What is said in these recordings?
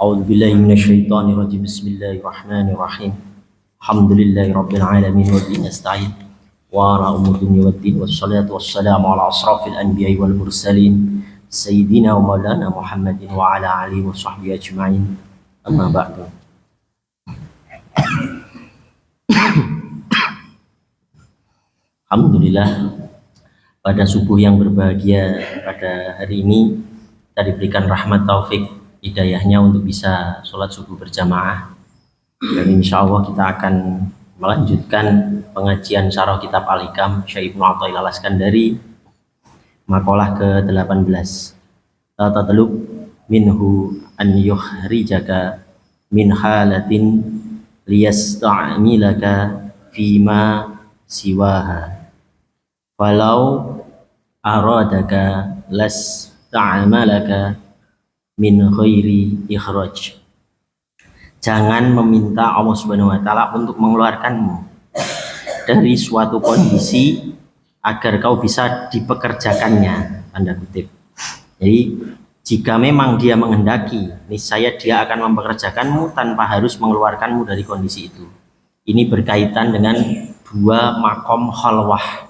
أعوذ بالله من الشيطان الرجيم بسم الله الرحمن الرحيم الحمد لله رب العالمين وبه نستعين وعلى أمور الدنيا والدين والصلاة والسلام على أشرف الأنبياء والمرسلين سيدنا ومولانا محمد وعلى آله وصحبه أجمعين أما بعد. Alhamdulillah, pada subuh yang berbahagia pada hari ini kita diberikan rahmat taufik hidayahnya untuk bisa sholat subuh berjamaah, dan insya Allah kita akan melanjutkan pengajian syarah kitab Al-Hikam Syekh Ibnu Athaillah Al-Iskandari, makalah ke-18. Tatalub minhu an yukhrijaka min halatin liyasta'milaka fima siwaha falau aradaka las ta'amalaka min ghairi ikhraj. Jangan meminta Allah Subhanahu wa taala untuk mengeluarkanmu dari suatu kondisi agar kau bisa dipekerjakannya, tanda kutip. Jadi jika memang dia menghendaki, niscaya dia akan mempekerjakanmu tanpa harus mengeluarkanmu dari kondisi itu. Ini berkaitan dengan dua makom khalwah.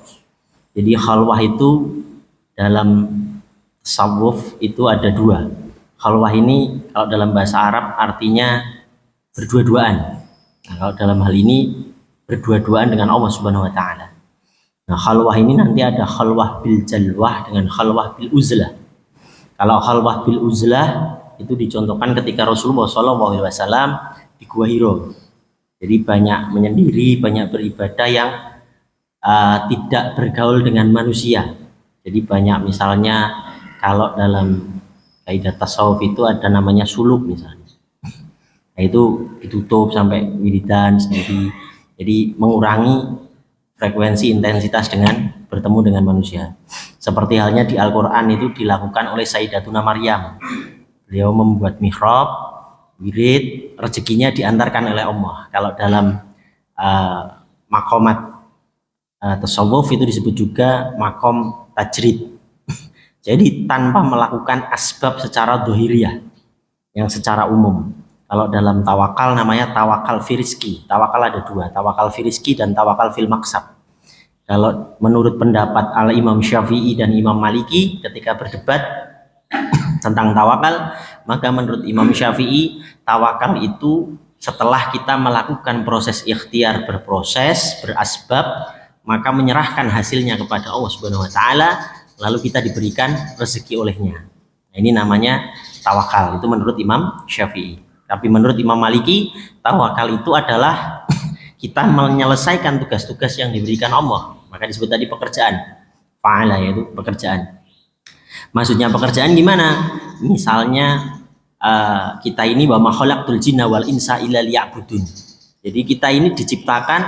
Jadi khalwah itu dalam tasawuf itu ada dua. Khalwah ini kalau dalam bahasa Arab artinya berdua-duaan. Nah, kalau dalam hal ini berdua-duaan dengan Allah Subhanahu wa taala. Nah, khalwah ini nanti ada khalwah bil jalwah dengan khalwah bil uzlah. Kalau khalwah bil uzlah itu dicontohkan ketika Rasulullah SAW di Gua Hiro. Jadi banyak menyendiri, banyak beribadah yang tidak bergaul dengan manusia. Jadi banyak, misalnya kalau dalam kaidah tasawuf itu ada namanya suluk misalnya. Nah, itu ditutup sampai wiridan sendiri. Jadi mengurangi frekuensi intensitas dengan bertemu dengan manusia. Seperti halnya di Al-Qur'an itu dilakukan oleh Sayyidatuna Maryam. Beliau membuat mihrab, wirid, rezekinya diantarkan oleh Allah. Kalau dalam makomat tasawuf itu disebut juga makom tajrid. Jadi tanpa melakukan asbab secara dohiriyah yang secara umum. Kalau dalam tawakal namanya tawakal firizki. Tawakal ada dua, tawakal firizki dan tawakal fil maksab. Kalau menurut pendapat Al-Imam Syafi'i dan Imam Maliki ketika berdebat tentang tawakal, maka menurut Imam Syafi'i tawakal itu setelah kita melakukan proses ikhtiar, berproses, berasbab, maka menyerahkan hasilnya kepada Allah Subhanahu wa taala, lalu kita diberikan rezeki olehnya. Nah, ini namanya tawakal. Itu menurut Imam Syafi'i. Tapi menurut Imam Maliki, tawakal itu adalah kita menyelesaikan tugas-tugas yang diberikan Allah. Maka disebut tadi pekerjaan. Fa'ala, yaitu pekerjaan. Maksudnya pekerjaan gimana? Misalnya kita ini wa ma khalaqtul jinna wal insa illa liya'budun. Jadi kita ini diciptakan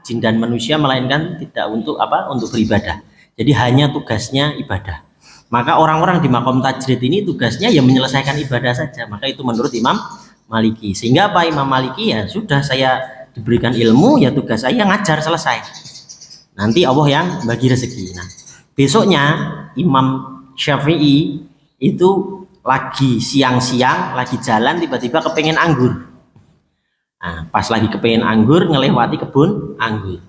jin dan manusia melainkan tidak untuk apa? Untuk beribadah. Jadi hanya tugasnya ibadah. Maka orang-orang di makom tajrid ini tugasnya ya menyelesaikan ibadah saja. Maka itu menurut Imam Maliki. Sehingga apa, Imam Maliki ya sudah, saya diberikan ilmu, ya tugas saya ngajar, selesai. Nanti Allah yang bagi rezeki. Nah, besoknya Imam Syafi'i itu lagi siang-siang, lagi jalan, tiba-tiba kepengen anggur. Nah, pas lagi kepengen anggur, ngelewati kebun anggur.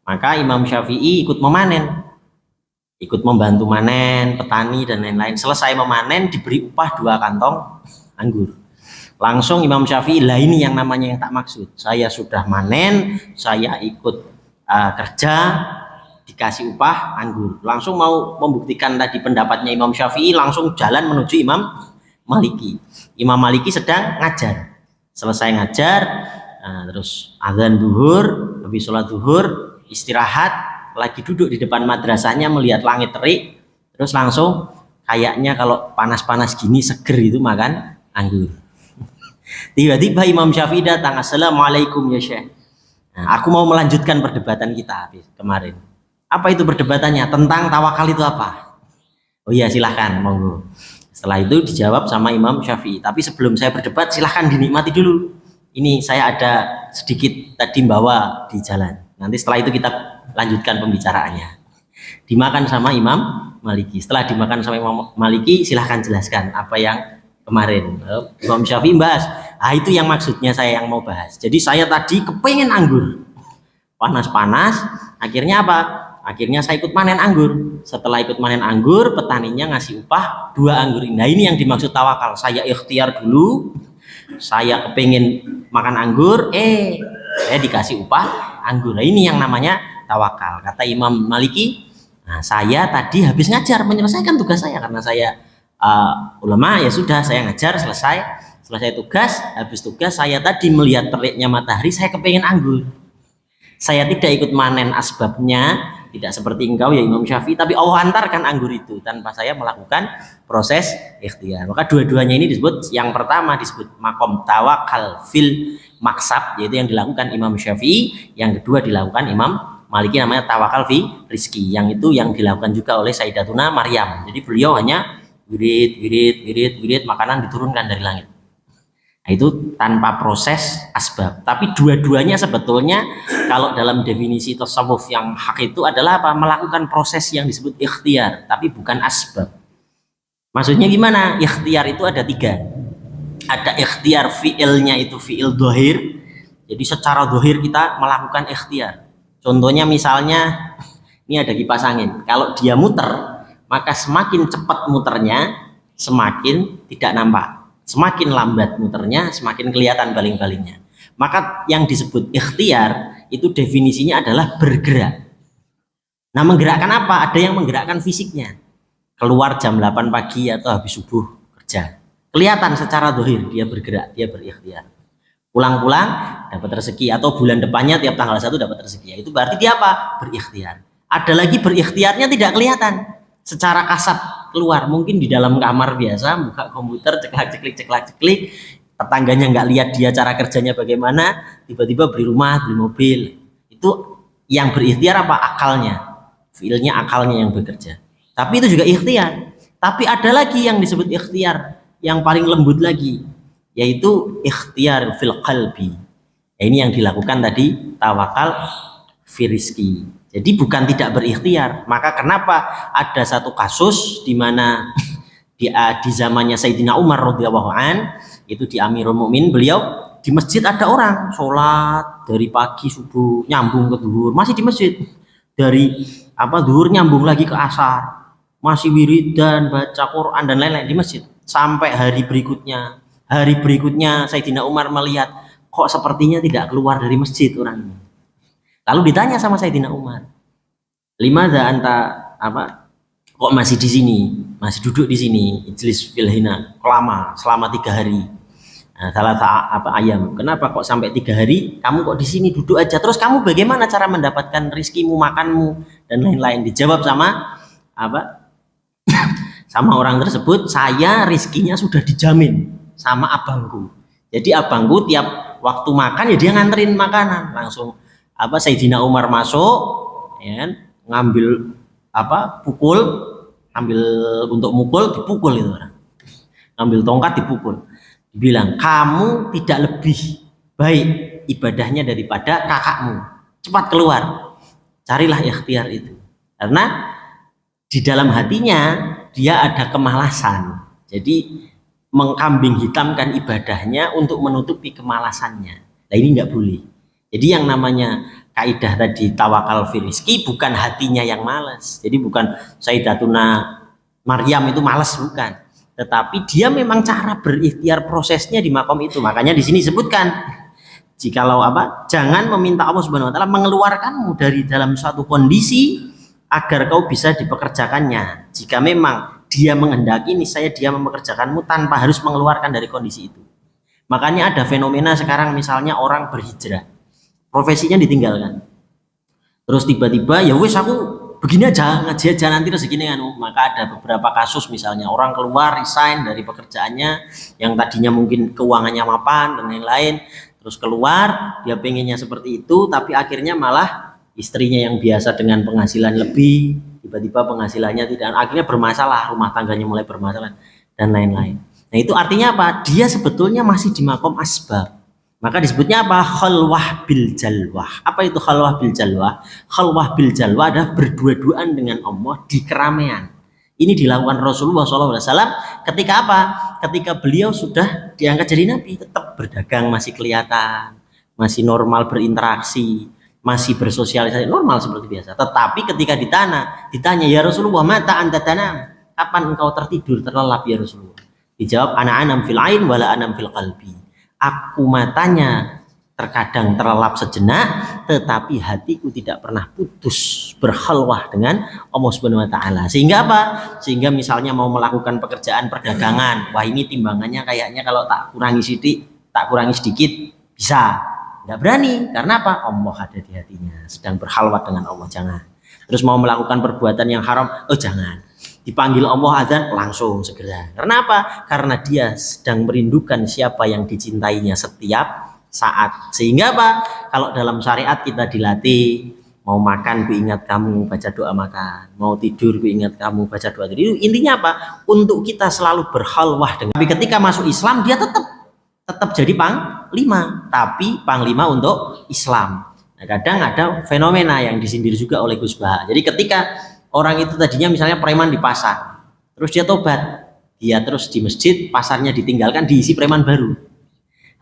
Maka Imam Syafi'i ikut memanen. Ikut membantu manen, petani dan lain-lain. Selesai memanen, diberi upah 2 kantong anggur. Langsung Imam Syafi'i, lah ini yang namanya yang tak maksud. Saya sudah manen, saya ikut kerja, dikasih upah anggur. Langsung mau membuktikan tadi pendapatnya Imam Syafi'i, langsung jalan menuju Imam Maliki. Imam Maliki sedang ngajar. Selesai ngajar, terus azan duhur, habis sholat duhur, istirahat, lagi duduk di depan madrasahnya melihat langit terik, terus langsung kayaknya kalau panas-panas gini seger itu makan anggur. Tiba-tiba Imam Syafi'i datang, assalamualaikum ya Syekh. Nah, aku mau melanjutkan perdebatan kita habis kemarin. Apa itu perdebatannya? Tentang tawakal itu apa? Oh iya, silahkan, monggo. Setelah itu dijawab sama Imam Syafi'i. Tapi sebelum saya berdebat, silahkan dinikmati dulu. Ini saya ada sedikit tadi bawa di jalan. Nanti setelah itu kita lanjutkan pembicaraannya. Dimakan sama Imam Maliki. Setelah dimakan sama Imam Maliki, silahkan jelaskan apa yang kemarin. Imam Syafi'i bahas. Ah itu yang maksudnya saya yang mau bahas. Jadi saya tadi kepengen anggur. Panas-panas, akhirnya apa? Akhirnya saya ikut manen anggur. Setelah ikut manen anggur, petaninya ngasih upah 2 anggur. Nah ini yang dimaksud tawakal. Saya ikhtiar dulu, saya kepengen makan anggur, saya dikasih upah anggur. Nah ini yang namanya tawakal. Kata Imam Maliki, nah, saya tadi habis ngajar menyelesaikan tugas saya karena saya ulama, ya sudah saya ngajar selesai tugas. Habis tugas saya tadi melihat teriknya matahari, saya kepengen anggur. Saya tidak ikut manen asbabnya, tidak seperti engkau ya Imam Syafi'i, tapi Allah antarkan anggur itu tanpa saya melakukan proses ikhtiar. Maka dua-duanya ini disebut, yang pertama disebut makom tawakal fil maksab, yaitu yang dilakukan Imam Syafi'i. Yang kedua dilakukan Imam Maliki, namanya tawakal fi rizki, yang itu yang dilakukan juga oleh Sayyidatuna Maryam. Jadi beliau hanya wirid, makanan diturunkan dari langit. Nah, itu tanpa proses asbab. Tapi dua-duanya sebetulnya kalau dalam definisi tasawuf yang hak itu adalah apa? Melakukan proses yang disebut ikhtiar, tapi bukan asbab. Maksudnya gimana? Ikhtiar itu ada 3. Ada ikhtiar fi'ilnya, itu fi'il dohir. Jadi secara dohir kita melakukan ikhtiar. Contohnya misalnya ini ada kipas angin. Kalau dia muter, maka semakin cepat muternya, semakin tidak nampak. Semakin lambat muternya, semakin kelihatan baling-balingnya. Maka yang disebut ikhtiar itu definisinya adalah bergerak. Nah, menggerakkan apa? Ada yang menggerakkan fisiknya. Keluar jam 8 pagi atau habis subuh kerja. Kelihatan secara dohir dia bergerak, dia berikhtiar. Pulang-pulang dapat rezeki, atau bulan depannya tiap tanggal 1 dapat rezeki. Itu berarti dia apa? Berikhtiar. Ada lagi berikhtiarnya tidak kelihatan. Secara kasat keluar, mungkin di dalam kamar biasa buka komputer ceklak-ceklik, tetangganya nggak lihat dia cara kerjanya bagaimana, tiba-tiba beli rumah, beli mobil. Itu yang berikhtiar apa? Akalnya, fiilnya, akalnya yang bekerja. Tapi itu juga ikhtiar. Tapi ada lagi yang disebut ikhtiar yang paling lembut lagi, yaitu ikhtiar fil qalbi. Ini yang dilakukan tadi tawakal fi rizki. Jadi bukan tidak berikhtiar. Maka kenapa ada satu kasus di mana di zamannya Sayyidina Umar radhiyallahu an, itu di Amirul Mukminin, beliau di masjid ada orang sholat dari pagi subuh nyambung ke duhur, masih di masjid. Dari duhur nyambung lagi ke asar, masih wiridan, baca Quran dan lain-lain di masjid. Sampai hari berikutnya Sayyidina Umar melihat kok sepertinya tidak keluar dari masjid orang ini. Lalu ditanya sama Sayyidina Umar, limadza anta kok masih di sini, masih duduk di sini, ijlis fil hina, lama selama 3 hari. Nah, salah ayam. Kenapa kok sampai 3 hari? Kamu kok di sini duduk aja? Terus kamu bagaimana cara mendapatkan rizkimu, makanmu dan lain-lain? Dijawab sama sama orang tersebut, saya rizkinya sudah dijamin sama abangku. Jadi abangku tiap waktu makan ya dia nganterin makanan langsung. Sayyidina Umar masuk, ya, ngambil pukul, ambil untuk mukul, dipukul itu orang. Ngambil tongkat dipukul. Dibilang, kamu tidak lebih baik ibadahnya daripada kakakmu. Cepat keluar. Carilah ikhtiar itu. Karena di dalam hatinya dia ada kemalasan. Jadi mengkambing hitamkan ibadahnya untuk menutupi kemalasannya. Nah ini nggak boleh. Jadi yang namanya kaidah tadi tawakal fi rizki bukan hatinya yang malas. Jadi bukan Sayyidatuna Maryam itu malas, bukan. Tetapi dia memang cara berikhtiar prosesnya di makom itu. Makanya di sini disebutkan, jikalau jangan meminta Allah Subhanahu wa taala mengeluarkanmu dari dalam suatu kondisi agar kau bisa dipekerjakannya. Jika memang dia menghendaki, niscaya dia mempekerjakanmu tanpa harus mengeluarkan dari kondisi itu. Makanya ada fenomena sekarang, misalnya orang berhijrah, profesinya ditinggalkan, terus tiba-tiba ya wes aku begini aja, ngaji aja nanti rezekinya anu. Maka ada beberapa kasus, misalnya orang keluar resign dari pekerjaannya yang tadinya mungkin keuangannya mapan dan lain-lain, terus keluar dia pengennya seperti itu, tapi akhirnya malah istrinya yang biasa dengan penghasilan lebih tiba-tiba penghasilannya tidak, akhirnya bermasalah, rumah tangganya mulai bermasalah dan lain-lain. Nah itu artinya apa? Dia sebetulnya masih di makom asbab. Maka disebutnya apa? Khalwah bil jalwah. Apa itu khalwah bil jalwah? Khalwah bil jalwah adalah berdua-duaan dengan Allah di keramaian. Ini dilakukan Rasulullah SAW ketika apa? Ketika beliau sudah diangkat jadi nabi, tetap berdagang masih kelihatan, masih normal berinteraksi, masih bersosialisasi normal seperti biasa. Tetapi ketika ditanya ya Rasulullah, mata anta tanam? Kapan engkau tertidur terlelap ya Rasulullah? Dijawab, ana anam fil ain wala anam fil qalbi. Aku matanya terkadang terlelap sejenak, tetapi hatiku tidak pernah putus berkhalwah dengan Allah Subhanahu wa taala. Sehingga apa? Sehingga misalnya mau melakukan pekerjaan perdagangan, wah ini timbangannya kayaknya kalau tak kurangi sedikit bisa. Enggak berani, karena apa? Allah ada di hatinya, sedang berkhalwat dengan Allah, jangan. Terus mau melakukan perbuatan yang haram, oh jangan. Dipanggil Allah azan langsung segera. Karena apa? Karena dia sedang merindukan siapa yang dicintainya setiap saat. Sehingga apa? Kalau dalam syariat kita dilatih, mau makan ku ingat kamu baca doa makan, mau tidur ku ingat kamu baca doa tidur. Intinya apa? Untuk kita selalu berkhalwah dengan. Tapi ketika masuk Islam dia tetap jadi panglima, tapi panglima untuk Islam. Nah, kadang ada fenomena yang disindir juga oleh Gus Bah. Jadi ketika orang itu tadinya misalnya preman di pasar, terus dia tobat, dia terus di masjid, pasarnya ditinggalkan, diisi preman baru.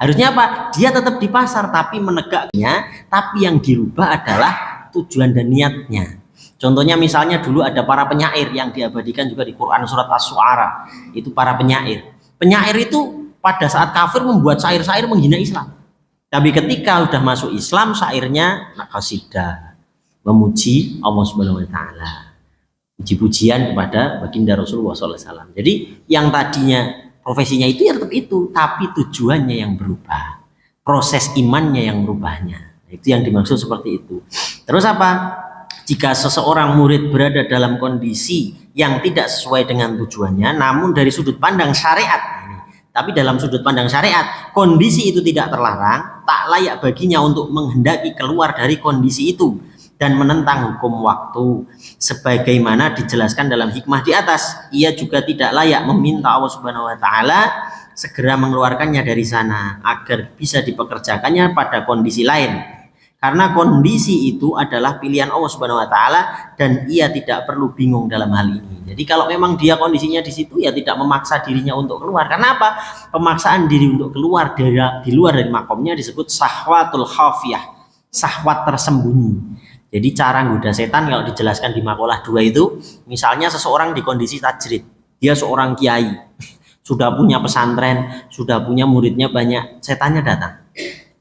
Harusnya apa? Dia tetap di pasar tapi menegaknya, tapi yang dirubah adalah tujuan dan niatnya. Contohnya misalnya dulu ada para penyair yang diabadikan juga di Quran surat Asy-Syu'ara. Itu para penyair. Penyair itu pada saat kafir membuat syair-syair menghina Islam. Tapi ketika udah masuk Islam, syairnya qasidah, memuji Allah Subhanahu wa taala. Puji-pujian kepada baginda Rasulullah SAW. Jadi yang tadinya profesinya itu ya tetap itu, tapi tujuannya yang berubah, proses imannya yang berubahnya. Itu yang dimaksud seperti itu. Terus apa? Jika seseorang murid berada dalam kondisi yang tidak sesuai dengan tujuannya, namun dari sudut pandang syariat, tapi dalam sudut pandang syariat kondisi itu tidak terlarang, tak layak baginya untuk menghendaki keluar dari kondisi itu dan menentang hukum waktu sebagaimana dijelaskan dalam hikmah di atas. Ia juga tidak layak meminta Allah Subhanahu wa taala segera mengeluarkannya dari sana agar bisa dipekerjakannya pada kondisi lain, karena kondisi itu adalah pilihan Allah Subhanahu wa taala dan ia tidak perlu bingung dalam hal ini. Jadi kalau memang dia kondisinya di situ, ya tidak memaksa dirinya untuk keluar. Karena apa? Pemaksaan diri untuk keluar di luar dari makomnya disebut syahwatul khafiyah, syahwat tersembunyi. Jadi cara goda setan kalau dijelaskan di makalah 2 itu, misalnya seseorang di kondisi tajrid, dia seorang kiai, sudah punya pesantren, sudah punya muridnya banyak, setannya datang.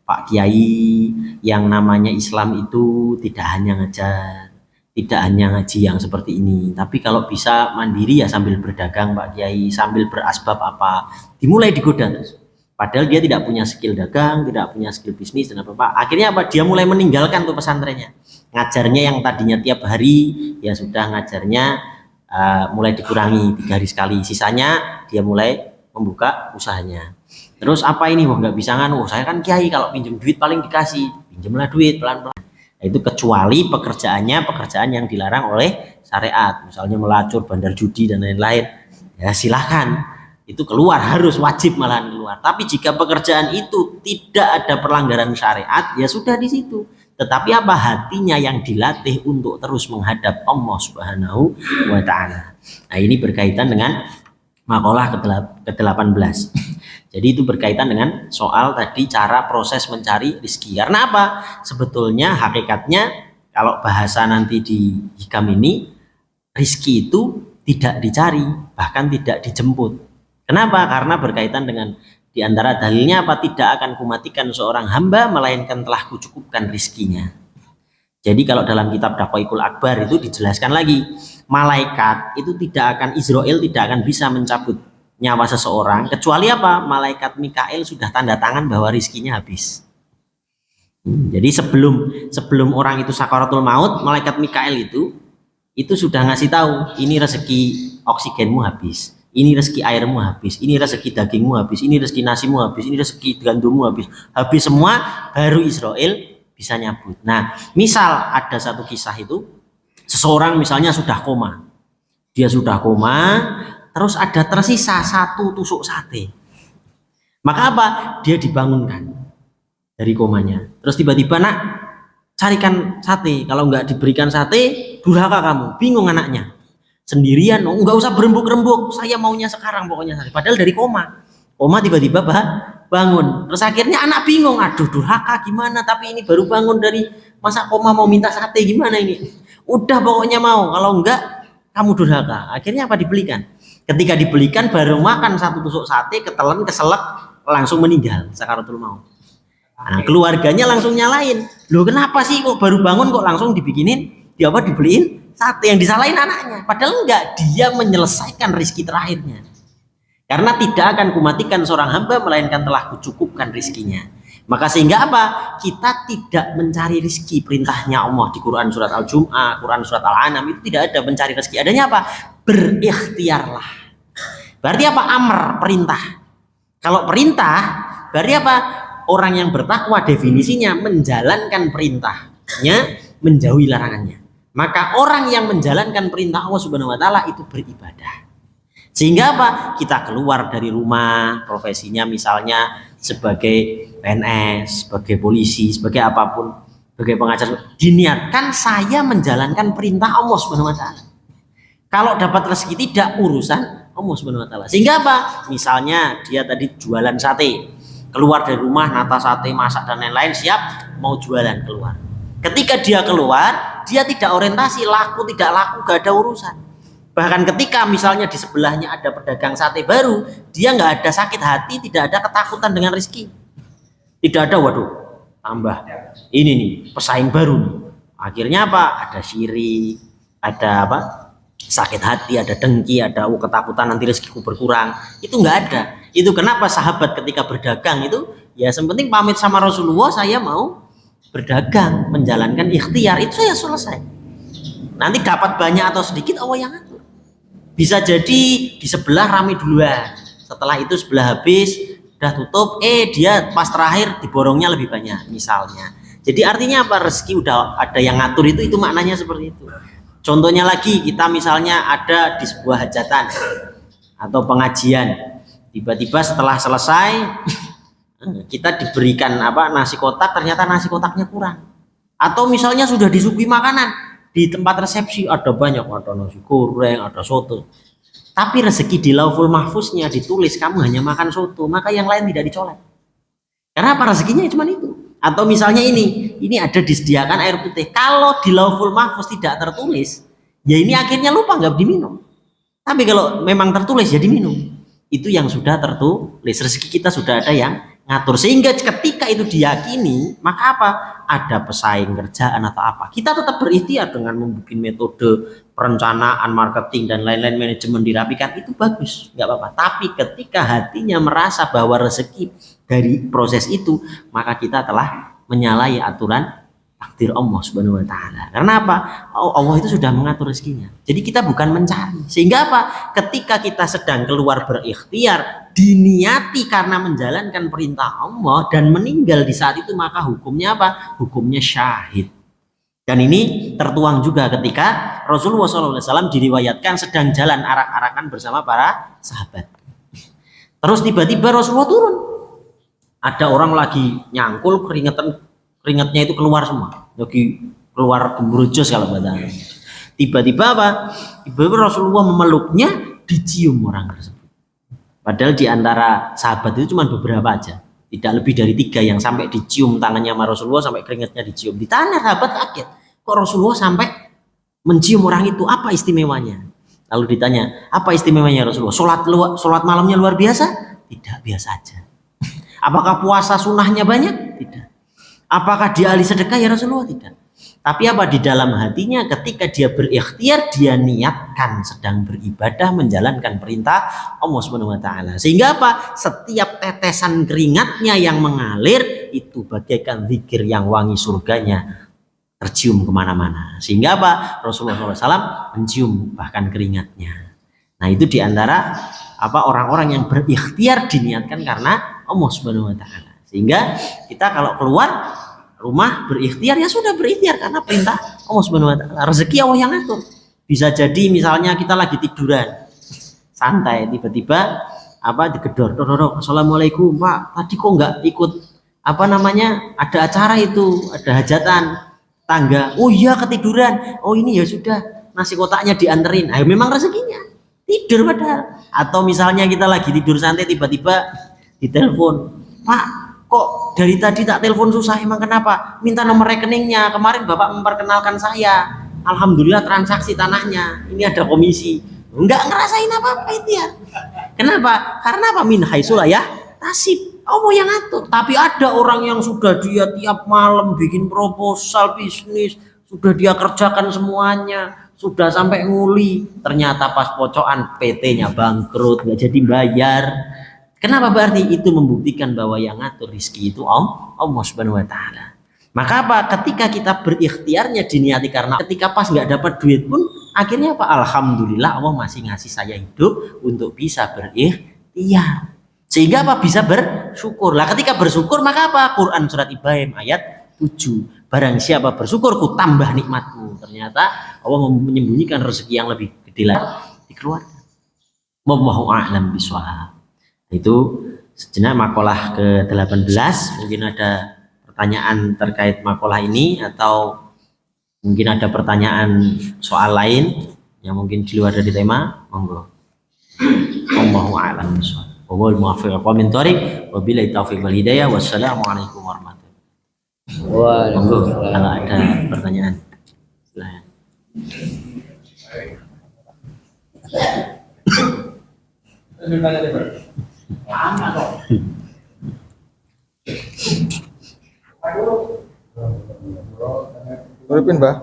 Pak Kiai, yang namanya Islam itu tidak hanya ngajar, tidak hanya ngaji yang seperti ini, tapi kalau bisa mandiri ya sambil berdagang Pak Kiai, sambil berasbab apa, dimulai digoda terus. Padahal dia tidak punya skill dagang, tidak punya skill bisnis dan apa-apa. Akhirnya apa? Dia mulai meninggalkan tuh pesantrennya. Ngajarnya yang tadinya tiap hari, ya sudah ngajarnya mulai dikurangi 3 hari sekali. Sisanya dia mulai membuka usahanya. Terus apa ini? Wah nggak bisa nganu. Saya kan kiai, kalau pinjam duit paling dikasih. Pinjamlah duit pelan-pelan. Nah, itu kecuali pekerjaan yang dilarang oleh syariat. Misalnya melacur, bandar judi dan lain-lain. Ya silahkan. Itu keluar, harus wajib malahan keluar. Tapi jika pekerjaan itu tidak ada pelanggaran syariat, ya sudah di situ. Tetapi apa? Hatinya yang dilatih untuk terus menghadap Allah Subhanahu wa taala. Nah, ini berkaitan dengan makalah ke-18. Jadi itu berkaitan dengan soal tadi cara proses mencari rezeki. Karena apa? Sebetulnya hakikatnya kalau bahasa nanti di hikam ini, rezeki itu tidak dicari, bahkan tidak dijemput. Kenapa? Karena berkaitan dengan di antara dalilnya apa? Tidak akan kumatikan seorang hamba melainkan telah kucukupkan rizkinya. Jadi kalau dalam kitab Daqaiqul Akbar itu dijelaskan lagi, malaikat itu tidak akan, Israel tidak akan bisa mencabut nyawa seseorang kecuali apa? Malaikat Mikail sudah tanda tangan bahwa rizkinya habis. Jadi sebelum orang itu sakaratul maut, malaikat Mikail itu sudah ngasih tahu, ini rezeki oksigenmu habis. Ini rezeki airmu habis, ini rezeki dagingmu habis, ini rezeki nasimu habis, ini rezeki gandummu habis. Habis semua, baru Israel bisa nyabut. Nah, misal ada satu kisah itu, seseorang misalnya sudah koma. Dia sudah koma, terus ada tersisa 1 tusuk sate. Maka apa? Dia dibangunkan dari komanya. Terus tiba-tiba, nak, carikan sate. Kalau nggak diberikan sate, durhaka kamu. Bingung anaknya. sendirian, oh, nggak usah berembuk-rembuk, saya maunya sekarang pokoknya. Padahal dari koma tiba-tiba bangun. Terus akhirnya anak bingung, aduh durhaka gimana, tapi ini baru bangun dari masa koma mau minta sate gimana ini. Udah pokoknya mau, kalau enggak kamu durhaka. Akhirnya apa, dibelikan. Ketika dibelikan baru makan satu tusuk sate, ketelan, keselak, langsung meninggal sakaratul maut. Nah, keluarganya langsung nyalain, loh kenapa sih kok baru bangun kok langsung dibikinin, dibeliin sate, yang disalahin anaknya. Padahal enggak, dia menyelesaikan rizki terakhirnya. Karena tidak akan kumatikan seorang hamba melainkan telah kucukupkan rizkinya. Maka sehingga apa? Kita tidak mencari rizki, perintahnya Allah di Quran surat Al-Jum'ah, Quran surat Al-An'am itu tidak ada mencari rizki. Adanya apa? Berikhtiarlah. Berarti apa? Amr, perintah. Kalau perintah berarti apa? Orang yang bertakwa definisinya menjalankan perintahnya, menjauhi larangannya. Maka orang yang menjalankan perintah Allah Subhanahu wa taala itu beribadah. Sehingga apa? Kita keluar dari rumah, profesinya misalnya sebagai PNS, sebagai polisi, sebagai apapun, sebagai pengajar, diniatkan saya menjalankan perintah Allah Subhanahu wa taala. Kalau dapat rezeki tidak, urusan Allah Subhanahu wa taala. Sehingga apa? Misalnya dia tadi jualan sate, keluar dari rumah, nata sate, masak dan lain-lain, siap mau jualan keluar. Ketika dia keluar, dia tidak orientasi laku tidak laku, gak ada urusan. Bahkan ketika misalnya di sebelahnya ada pedagang sate baru, dia nggak ada sakit hati, tidak ada ketakutan dengan rezeki. Tidak ada, waduh, tambah ini nih pesaing baru nih. Akhirnya apa? Ada syirik, ada apa? Sakit hati, ada dengki, ada ketakutan nanti rezekiku berkurang. Itu nggak ada. Itu kenapa sahabat ketika berdagang itu ya sepenting pamit sama Rasulullah, saya mau berdagang, menjalankan ikhtiar, itu saya selesai. Nanti dapat banyak atau sedikit Allah yang ngatur. Bisa jadi di sebelah rame duluan, setelah itu sebelah habis udah tutup, dia pas terakhir diborongnya lebih banyak misalnya. Jadi artinya apa? Rezeki udah ada yang ngatur, itu maknanya seperti itu. Contohnya lagi, kita misalnya ada di sebuah hajatan atau pengajian, tiba-tiba setelah selesai kita diberikan apa, nasi kotak, ternyata nasi kotaknya kurang. Atau misalnya sudah disuguhi makanan di tempat resepsi, ada banyak, ada nasi goreng, ada soto, tapi rezeki di Lauhul Mahfuznya ditulis kamu hanya makan soto, maka yang lain tidak dicolek. Karena apa? Rezekinya cuma itu. Atau misalnya ini ada disediakan air putih, kalau di Lauhul Mahfuz tidak tertulis, ya ini akhirnya lupa, nggak diminum. Tapi kalau memang tertulis ya diminum. Itu yang sudah tertulis, rezeki kita sudah ada yang ngatur. Sehingga ketika itu diyakini, maka apa? Ada pesaing kerjaan atau apa, kita tetap berikhtiar dengan membuat metode perencanaan, marketing dan lain-lain, manajemen dirapikan, itu bagus, nggak apa-apa. Tapi ketika hatinya merasa bahwa rezeki dari proses itu, maka kita telah menyalahi aturan takdir Allah Subhanahu wa taala. Karena apa? Allah itu sudah mengatur rezekinya. Jadi kita bukan mencari. Sehingga apa? Ketika kita sedang keluar berikhtiar, diniati karena menjalankan perintah Allah dan meninggal di saat itu, maka hukumnya apa? Hukumnya syahid. Dan ini tertuang juga ketika Rasulullah SAW diriwayatkan sedang jalan arak-arakan bersama para sahabat. Terus tiba-tiba Rasulullah turun. Ada orang lagi nyangkul, keringatnya itu keluar semua, lagi keluar gembrojos kalau bahasa. Tiba-tiba apa? Tiba-tiba Rasulullah memeluknya, dicium orang tersebut. Padahal di antara sahabat itu cuma beberapa aja, tidak lebih dari 3 yang sampai dicium tangannya sama Rasulullah, sampai keringatnya dicium. Ditanya sahabat kaget, kok Rasulullah sampai mencium orang itu, apa istimewanya? Lalu ditanya, apa istimewanya Rasulullah? Sholat malamnya luar biasa? Tidak, biasa aja. Apakah puasa sunnahnya banyak? Tidak. Apakah dia ahli sedekah ya Rasulullah? Tidak. Tapi apa? Di dalam hatinya ketika dia berikhtiar, dia niatkan sedang beribadah, menjalankan perintah Allah Subhanahu wa taala. Sehingga apa? Setiap tetesan keringatnya yang mengalir itu bagaikan zikir yang wangi surganya tercium kemana-mana. Sehingga apa? Rasulullah SAW mencium bahkan keringatnya. Nah itu diantara apa, orang-orang yang berikhtiar diniatkan karena Allah Subhanahu wa taala. Sehingga kita kalau keluar rumah berikhtiar, ya sudah berikhtiar karena perintah Allah Subhanahu wa taala. Rezeki Allah yang ngatur. Bisa jadi misalnya kita lagi tiduran santai, tiba-tiba apa digedor, assalamualaikum Pak, tadi kok nggak ikut apa namanya, ada acara itu, ada hajatan tangga. Oh iya ketiduran. Oh ini ya sudah, nasi kotaknya dianterin. Ayo memang rezekinya. Tidur padahal. Atau misalnya kita lagi tidur santai tiba-tiba ditelepon, "Pak, kok dari tadi tak telepon susah, emang kenapa? Minta nomor rekeningnya, kemarin Bapak memperkenalkan saya, alhamdulillah transaksi tanahnya, ini ada komisi." Enggak ngerasain apa-apa itu ya. Kenapa? Karena apa? Min haitsu ya tasib. Oh yang ngatur. Tapi ada orang yang sudah dia tiap malam bikin proposal bisnis, sudah dia kerjakan semuanya, sudah sampai nguli, ternyata pas pocokan PT-nya bangkrut, nggak jadi bayar. Kenapa? Berarti itu membuktikan bahwa yang ngatur rizki itu Allah Subhanahu wa Ta'ala. Maka apa? Ketika kita berikhtiarnya diniati, karena ketika pas nggak dapat duit pun akhirnya apa? Alhamdulillah Allah masih ngasih saya hidup untuk bisa berikhtiar. Sehingga apa? Bisa bersyukur. Lah ketika bersyukur maka apa? Quran surat Ibrahim ayat 7. Barang siapa bersyukur ku tambah nikmatmu. Ternyata Allah menyembunyikan rezeki yang lebih gede lagi di keluarga. Wallahu a'lam bishawab. Itu sejenak makalah ke-18. Mungkin ada pertanyaan terkait makalah ini, atau mungkin ada pertanyaan soal lain yang mungkin di luar dari tema. Monggo. Wallahu a'lam bishawab. Wal muwaffiq wa min thariq wa billahi taufiq wal hidayah. Wassalamualaikum warahmatullahi wabarakatuh. Monggo kalau ada pertanyaan. Silahkan. Berpin, Mbak?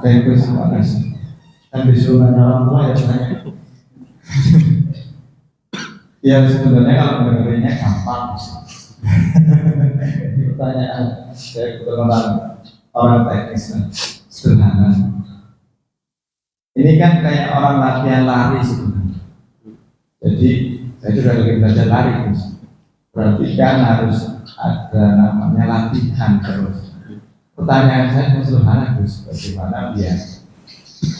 Baik, terima kasih. Kan disuruh orang tua ya sebenarnya. Ya sebenarnya kalau mendengarnya gampang. Pertanyaan saya kebetulan orang teknis kan, sederhana. Ini kan kayak orang latihan lari sebenarnya. Jadi saya juga lagi belajar lari, Gus. Berarti kan harus ada namanya latihan terus. Pertanyaan saya sederhana, Gus, bagaimana biar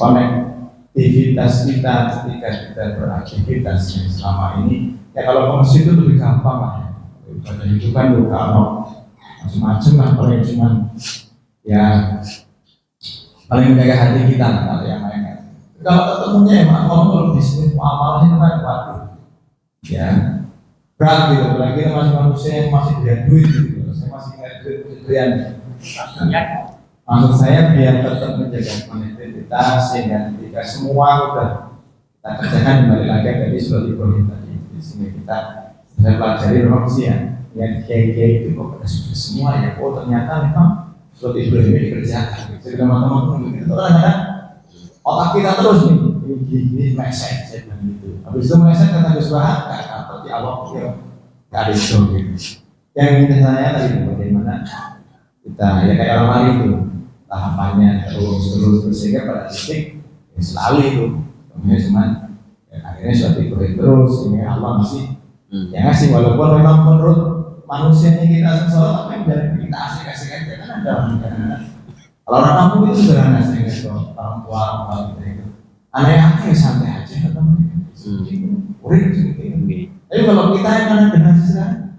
konektivitas kita ketika kita beraktivitas yang selama ini, ya kalau ke masjid itu lebih gampang lah ya. Ibadah itu kan kalau macam-macam lah, paling cuman ya paling menjaga hati kita lah kalau yang lainnya. Kalau ketemunya emang kalau bisnis amalnya kan waduh ya berat gitu, apalagi masih manusia yang masih punya duit gitu. Saya masih ingat duit-duitan. Maksud saya biar tetap menjaga konektivitas, sehingga ketika semua udah kita kerjakan, kembali lagi tadi sudah Ibrahim tadi di sini kita pelajari memang sih ya, yang kiai-kiai itu kok sudah semua ya, oh ternyata memang sudah Ibrahim ini dikerjakan. Jadi teman-teman itu kadang-kadang otak kita terus nih, ini message saya bilang gitu. Habis itu message kata Gus Bahar, seperti Allah nggak ada itu gitu. Yang ingin saya tadi bagaimana kita ya kayak orang lari itu tahapannya terus sehingga pada titik ya selalu itu kemudian cuman ya, akhirnya suatu ikut terus sehingga Allah masih ya ngasih, walaupun memang menurut manusianya kita sesuatu apa yang kita asik-asik aja kan ada kalau orang kampung itu sederhana sehingga orang tua itu aneh-aneh ya santai aja teman-teman uring gitu. Tapi kalau kita yang ada dengan sederhana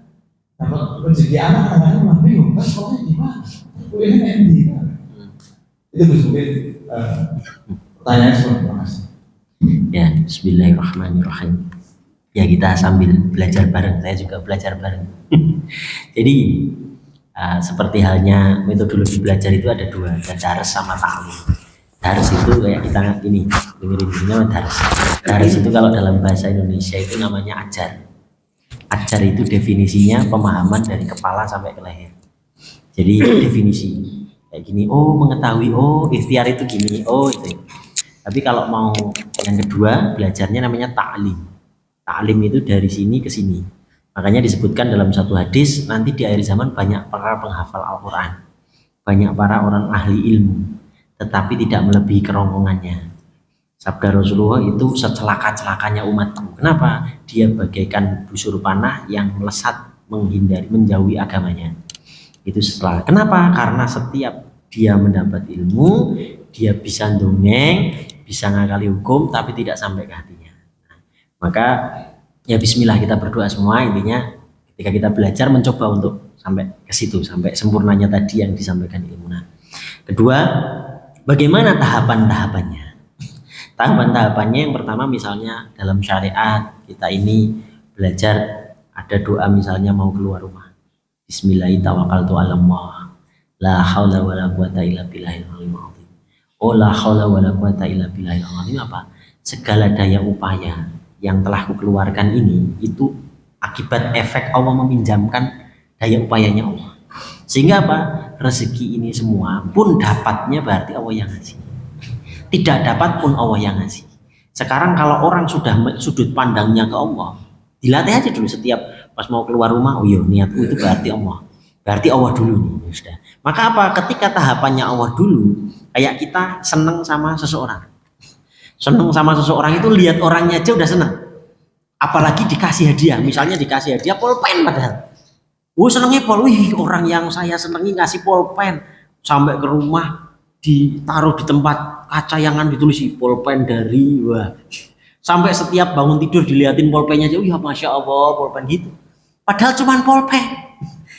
dapat rezeki anak kadang-kadang malah bingung kan sekolahnya gimana kuliahnya di mana. Itu mungkin pertanyaan seperti mas. Ya, bismillahirrahmanirrahim. Ya kita sambil belajar bareng, saya juga belajar bareng. Jadi seperti halnya metodologi belajar itu ada dua, ada daras sama ta'lim. Daras itu kayak kita ini, dengerin nama daras. Daras itu kalau dalam bahasa Indonesia itu namanya ajar. Ajar itu definisinya pemahaman dari kepala sampai ke leher. Jadi definisi kayak gini, oh mengetahui, oh ikhtiar itu gini, oh itu. Tapi kalau mau yang kedua belajarnya namanya ta'lim. Ta'lim itu dari sini ke sini. Makanya disebutkan dalam satu hadis, nanti di akhir zaman banyak para penghafal Al-Quran, banyak para orang ahli ilmu, tetapi tidak melebihi kerongkongannya. Sabda Rasulullah itu secelaka-celakanya umatku. Kenapa? Dia bagaikan busur panah yang melesat menghindari, menjauhi agamanya. Itu setelah. Kenapa? Karena setiap dia mendapat ilmu, dia bisa dongeng, bisa ngakali hukum, tapi tidak sampai ke hatinya. Nah, maka ya bismillah kita berdoa semua, intinya ketika kita belajar mencoba untuk sampai ke situ, sampai sempurnanya tadi yang disampaikan ilmu. Nah, Kedua, bagaimana tahapan-tahapannya? Tahapan-tahapannya yang pertama misalnya dalam syariat kita ini belajar ada doa misalnya mau keluar rumah. Bismillahirrahmanirrahim. La haula wala quwata illa billahil aliyil azim. Oh la haula wala quwata illa billahil azim apa? Segala daya upaya yang telah kukeluarkan ini itu akibat efek Allah meminjamkan daya upayanya Allah. Sehingga apa? Rezeki ini semua pun dapatnya berarti Allah yang ngasih. Tidak dapat pun Allah yang ngasih. Sekarang kalau orang sudah sudut pandangnya ke Allah, dilatih aja dulu setiap pas mau keluar rumah, oh iya niatku itu berarti Allah. Berarti Allah dulu nih, sudah. Maka apa? Ketika tahapannya Allah dulu, kayak kita seneng sama seseorang. Seneng sama seseorang itu lihat orangnya aja udah seneng. Apalagi dikasih hadiah, misalnya dikasih hadiah pulpen padahal. Senengnya wih orang yang saya senengi ngasih pulpen sampai ke rumah ditaruh di tempat kacayangan ditulis pulpen dari sampai setiap bangun tidur dilihatin pulpennya aja, masya Allah pulpen gitu. Padahal cuman pulpen.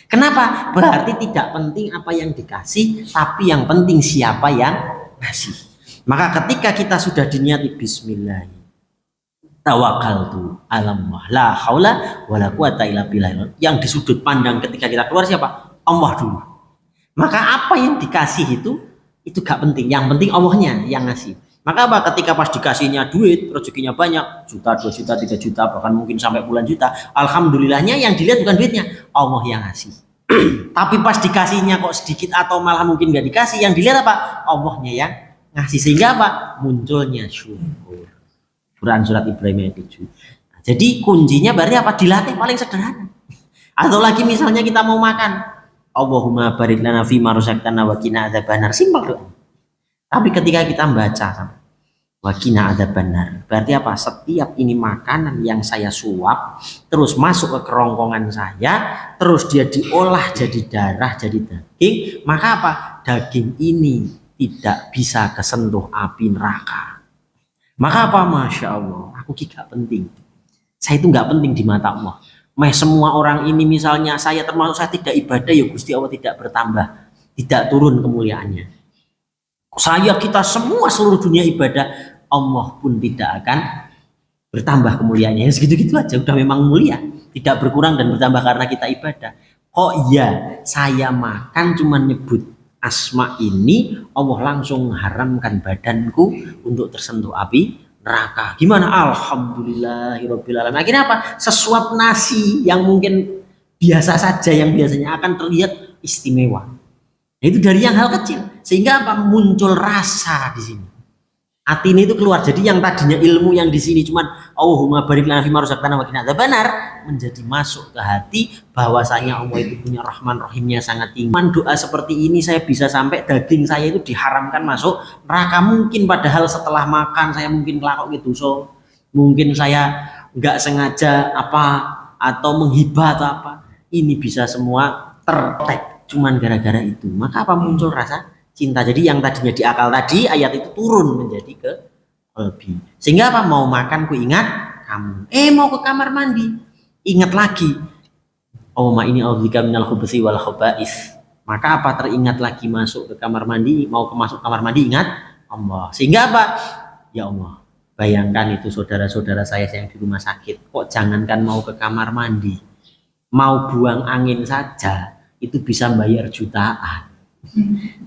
Kenapa? Berarti tidak penting apa yang dikasih, tapi yang penting siapa yang ngasih. Maka ketika kita sudah diniati Bismillah, tawakkaltu alallah la haula wala quwata illa billah. Yang di sudut pandang ketika kita keluar siapa? Allah dulu. Maka apa yang dikasih itu gak penting. Yang penting Allahnya yang ngasih. Maka apa? Ketika pas dikasihnya duit, rezekinya banyak, juta, 2 juta, 3 juta, bahkan mungkin sampai puluhan juta. Alhamdulillahnya yang dilihat bukan duitnya, Allah yang ngasih. Tapi pas dikasihnya kok sedikit atau malah mungkin gak dikasih, yang dilihat apa? Allahnya yang ngasih. Sehingga apa? Munculnya syukur. Quran surat Ibrahim ayat 7. Nah, jadi kuncinya berarti apa? Dilatih paling sederhana. Atau lagi misalnya kita mau makan, Allahumma barik lana fima razaqtana wa qina adzabannar. Simpel doa. Tapi ketika kita membaca wa qina adzabannar, berarti apa? Setiap ini makanan yang saya suap terus masuk ke kerongkongan saya, terus dia diolah jadi darah, jadi daging, maka apa? Daging ini tidak bisa kesentuh api neraka. Maka apa? Masya Allah, aku gak penting. Saya itu gak penting di mata Allah. Semua orang ini misalnya saya termasuk saya tidak ibadah, ya Gusti Allah tidak bertambah, tidak turun kemuliaannya. Kita semua seluruh dunia ibadah, Allah pun tidak akan bertambah kemuliaannya. Ya segitu-gitu aja, udah memang mulia, tidak berkurang dan bertambah karena kita ibadah. Kok iya saya makan cuman nyebut asma ini, Allah langsung mengharamkan badanku untuk tersentuh api neraka. Gimana? Alhamdulillahirabbil alamin. Akhirnya apa? Sesuap nasi yang mungkin biasa saja, yang biasanya akan terlihat istimewa. Nah, itu dari yang hal kecil. Sehingga apa? Muncul rasa di sini. Hati ini itu keluar. Jadi yang tadinya ilmu yang di sini cuman Allahumma barik lana fima razaqtana wa qina adzabannar, menjadi masuk ke hati bahwasanya Allah itu punya Rahman Rahimnya sangat tinggi. Doa seperti ini saya bisa sampai daging saya itu diharamkan masuk neraka. Mungkin padahal setelah makan saya mungkin ngelakok gitu, so mungkin saya nggak sengaja apa atau menghibah atau apa, ini bisa semua tertek cuman gara-gara itu. Maka apa? Muncul rasa cinta. Jadi yang tadinya di akal tadi, ayat itu turun menjadi ke qalbi. Sehingga apa? Mau makan ku ingat kamu. Mau ke kamar mandi, ingat lagi. Oh ma ini a'udzubika minal khubuthi wal khaba'is. Maka apa? Teringat lagi masuk ke kamar mandi, mau masuk kamar mandi ingat Allah. Sehingga apa? Ya Allah, bayangkan itu saudara-saudara saya yang di rumah sakit, kok jangankan mau ke kamar mandi, mau buang angin saja itu bisa bayar jutaan.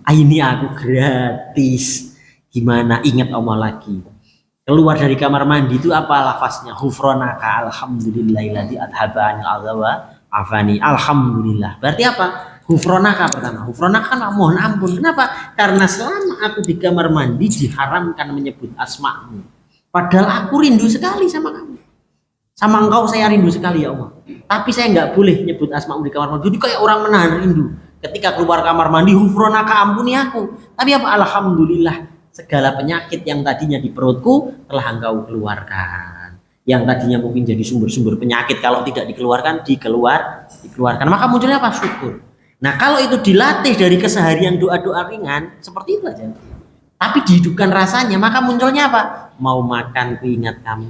Ini aku gratis. Gimana? Ingat Allah lagi. Keluar dari kamar mandi itu apa lafaznya? Ghufranaka alhamdulillahilladzi adhaba 'anil adza wa afani. Alhamdulillah. Berarti apa? Ghufranaka pertama. Ghufranaka kan mohon ampun. Kenapa? Karena selama aku di kamar mandi diharamkan menyebut asma-Mu. Padahal aku rindu sekali sama kamu. Sama engkau saya rindu sekali ya Allah. Tapi saya nggak boleh nyebut asma-Mu di kamar mandi. Jadi kayak orang menahan rindu. Ketika keluar kamar mandi, ghufranaka ampuni aku. Tapi apa? Alhamdulillah, segala penyakit yang tadinya di perutku telah engkau keluarkan. Yang tadinya mungkin jadi sumber-sumber penyakit kalau tidak dikeluarkan, dikeluarkan. Maka munculnya apa? Syukur. Nah kalau itu dilatih dari keseharian doa-doa ringan, seperti itu aja. Tapi dihidupkan rasanya, maka munculnya apa? Mau makan ku ingat kamu,